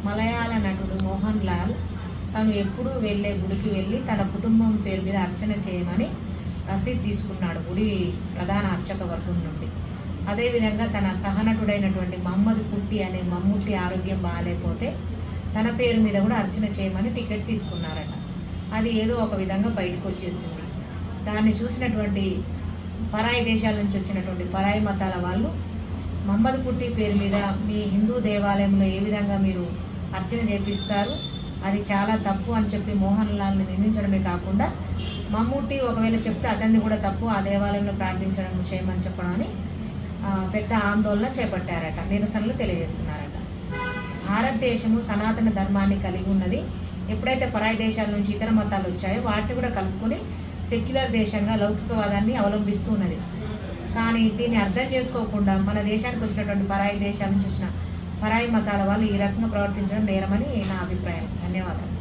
మలయాళ నటుడు మోహన్ లాల్ తను ఎప్పుడూ వెళ్ళే గుడికి వెళ్ళి తన కుటుంబం పేరు మీద అర్చన చేయమని రసీదు తీసుకున్నాడు గుడి ప్రధాన అర్చక వర్గం నుండి. అదేవిధంగా తన సహనటుడైనటువంటి మహమ్మద్ కుట్టి అనే మమ్ముట్టి ఆరోగ్యం బాగాలేకపోతే తన పేరు మీద కూడా అర్చన చేయమని టికెట్ తీసుకున్నారట. అది ఏదో ఒక విధంగా బయటకు వచ్చేసింది. దాన్ని చూసినటువంటి పరాయి దేశాల నుంచి వచ్చినటువంటి పరాయి మతాల వాళ్ళు మహమ్మద్ కుట్టి పేరు మీద మీ హిందూ దేవాలయంలో ఏ విధంగా మీరు అర్చన చేపిస్తారు, అది చాలా తప్పు అని చెప్పి మోహన్ లాల్ని నిందించడమే కాకుండా మమ్ముట్టి ఒకవేళ చెప్తే అతన్ని కూడా తప్పు, ఆ దేవాలయంలో ప్రార్థించడం చేయమని చెప్పడం అని పెద్ద ఆందోళన చేపట్టారట, నిరసనలు తెలియజేస్తున్నారట. భారతదేశము సనాతన ధర్మాన్ని కలిగి ఉన్నది. ఎప్పుడైతే పరాయి దేశాల నుంచి ఇతర మతాలు వచ్చాయో వాటిని కూడా కలుపుకొని సెక్యులర్ దేశంగా లౌకికవాదాన్ని అవలంబిస్తూ ఉన్నది. కానీ దీన్ని అర్థం చేసుకోకుండా మన దేశానికి వచ్చినటువంటి పరాయి దేశాల నుంచి వచ్చిన పరాయి మతాల వాళ్ళు ఈ రకంగా ప్రవర్తించడం నేరమని నా అభిప్రాయం. ధన్యవాదాలు.